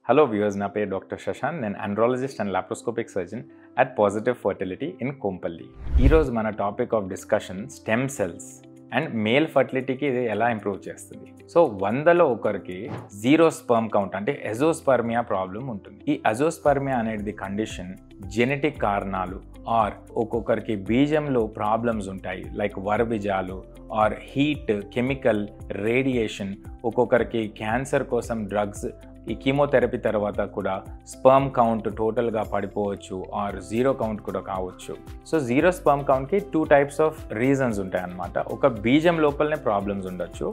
Hello viewers, na పేరు Dr. Shashank. నేను andrologist and laparoscopic surgeon at Positive Fertility in Kompally. ఈరోజు మన topic of discussion stem cells and male ఫర్టిలిటీకి ఇది ఎలా ఇంప్రూవ్ చేస్తుంది. సో 100లో ఒకరికి జీరో స్పర్మ్ కౌంట్ అంటే ఎజోస్పర్మియా ప్రాబ్లం ఉంటుంది. ఈ ఎజోస్పర్మియా అనేది కండిషన్ జెనెటిక్ కారణాలు ఆర్ ఒక్కొక్కరికి బీజంలో ప్రాబ్లమ్స్ ఉంటాయి, లైక్ వరబీజాలు ఆర్ హీట్, కెమికల్, రేడియేషన్, ఒక్కొక్కరికి క్యాన్సర్ కోసం డ్రగ్స్, ఈ కీమోథెరపీ తర్వాత కూడా స్పర్మ్ కౌంట్ టోటల్గా పడిపోవచ్చు ఆర్ జీరో కౌంట్ కూడా కావచ్చు. సో జీరో స్పర్మ్ కౌంట్కి 2 types ఆఫ్ రీజన్స్ ఉంటాయి అన్నమాట. ఒక బీజం లోపలనే ప్రాబ్లమ్స్ ఉండొచ్చు.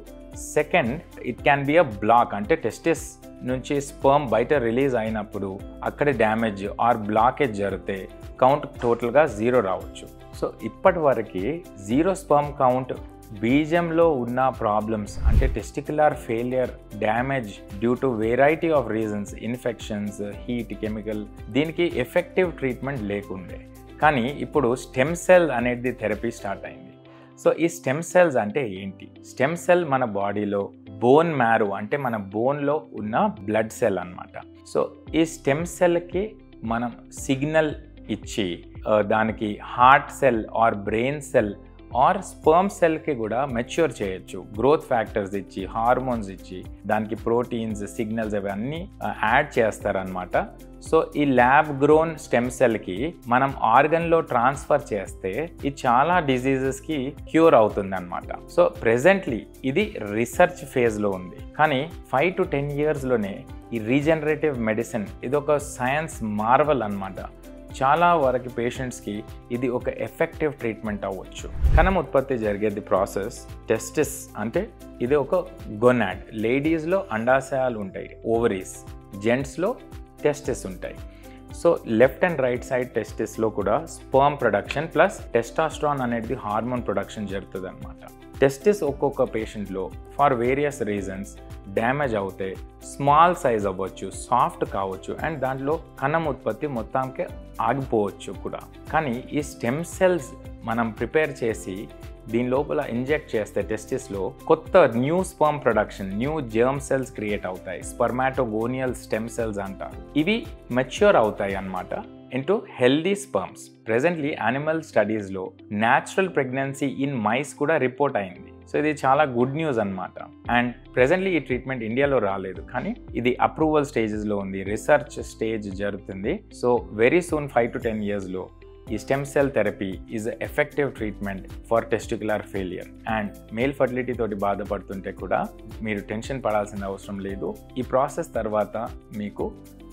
Second, it can be a block, అంటే టెస్టిస్ నుంచి స్పర్మ్ బయట రిలీజ్ అయినప్పుడు అక్కడే డ్యామేజ్ ఆర్ బ్లాకేజ్ జరిగితే కౌంట్ టోటల్గా జీరో రావచ్చు. సో ఇప్పటి వరకు జీరో స్పర్మ్ కౌంట్ బీజంలో ఉన్న ప్రాబ్లమ్స్ అంటే testicular failure, damage due to variety of reasons, infections, heat, chemical, దీనికి ఎఫెక్టివ్ ట్రీట్మెంట్ లేకుండే. కానీ ఇప్పుడు స్టెమ్ సెల్ అనేది థెరపీ స్టార్ట్ అయింది. సో ఈ స్టెమ్ సెల్స్ అంటే ఏంటి? స్టెమ్ సెల్ మన బాడీలో బోన్ మ్యారో అంటే మన బోన్లో ఉన్న బ్లడ్ సెల్ అన్నమాట. సో ఈ స్టెమ్ సెల్కి మనం సిగ్నల్ ఇచ్చి దానికి heart cell or brain cell or sperm సెల్కి కూడా మెచ్యూర్ చేయొచ్చు. గ్రోత్ ఫ్యాక్టర్స్ ఇచ్చి, హార్మోన్స్ ఇచ్చి, దానికి ప్రోటీన్స్, సిగ్నల్స్ అవన్నీ యాడ్ చేస్తారనమాట. సో ఈ ల్యాబ్ గ్రోన్ స్టెమ్ సెల్కి మనం ఆర్గన్లో ట్రాన్స్ఫర్ చేస్తే ఇది చాలా డిజీజెస్కి క్యూర్ అవుతుంది అనమాట. సో ప్రెజెంట్లీ ఇది రీసెర్చ్ ఫేజ్లో ఉంది. కానీ 5 to 10 yearsలోనే ఈ రీజనరేటివ్ మెడిసిన్ ఇది ఒక సైన్స్ మార్వల్ అనమాట. చాలా వరకు పేషెంట్స్కి ఇది ఒక ఎఫెక్టివ్ ట్రీట్మెంట్ అవ్వచ్చు. కణం ఉత్పత్తి జరిగేది ప్రాసెస్ టెస్టిస్, అంటే ఇది ఒక గొనాడ్. లేడీస్లో అండాశయాలు ఉంటాయి, ఓవరీస్. జెంట్స్లో టెస్టిస్ ఉంటాయి. So left and right side టెస్టిస్లో కూడా స్పర్మ్ ప్రొడక్షన్ ప్లస్ టెస్టాస్ట్రాన్ అనేది హార్మోన్ ప్రొడక్షన్ జరుగుతుంది అనమాట. టెస్టిస్ ఒక్కొక్క పేషెంట్లో ఫర్ వేరియస్ రీజన్స్ డ్యామేజ్ అవుతే స్మాల్ సైజ్ అవ్వచ్చు, సాఫ్ట్ కావచ్చు, అండ్ దాంట్లో కణం ఉత్పత్తి మొత్తానికి ఆగిపోవచ్చు కూడా. కానీ ఈ స్టెమ్ సెల్స్ మనం ప్రిపేర్ చేసి దీని లోపల ఇంజెక్ట్ చేస్తే టెస్టిస్లో కొత్త new sperm production, new germ cells create అవుతాయి. స్పర్మాటోగోనియల్ స్టెమ్ సెల్స్ అంటారు. ఇవి మెచ్యూర్ అవుతాయి అన్నమాట into healthy sperms. Presently animal studiesలో న్యాచురల్ ప్రెగ్నెన్సీ ఇన్ మైస్ కూడా రిపోర్ట్ అయింది. సో ఇది చాలా గుడ్ న్యూస్ అన్నమాట. అండ్ ప్రెజెంట్లీ ఈ ట్రీట్మెంట్ ఇండియాలో రాలేదు, కానీ ఇది అప్రూవల్ స్టేజెస్లో ఉంది, రీసెర్చ్ స్టేజ్ జరుగుతుంది. సో వెరీ సూన్ 5 to 10 yearsలో ఈ stem cell therapy is effective treatment for testicular failure. And male fertility తోటి బాధపడుతుంటే కూడా మీరు టెన్షన్ పడాల్సిన అవసరం లేదు. ఈ ప్రాసెస్ తర్వాత మీకు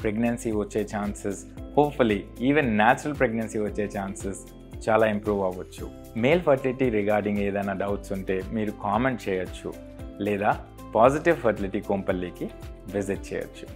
ప్రెగ్నెన్సీ వచ్చే chances, hopefully even natural pregnancy వచ్చే ఛాన్సెస్ చాలా ఇంప్రూవ్ అవ్వచ్చు. మేల్ ఫర్టిలిటీ రిగార్డింగ్ ఏదైనా డౌట్స్ ఉంటే మీరు కామెంట్ చేయొచ్చు, లేదా పాజిటివ్ ఫర్టిలిటీ కొంపల్లికి విజిట్ చేయొచ్చు.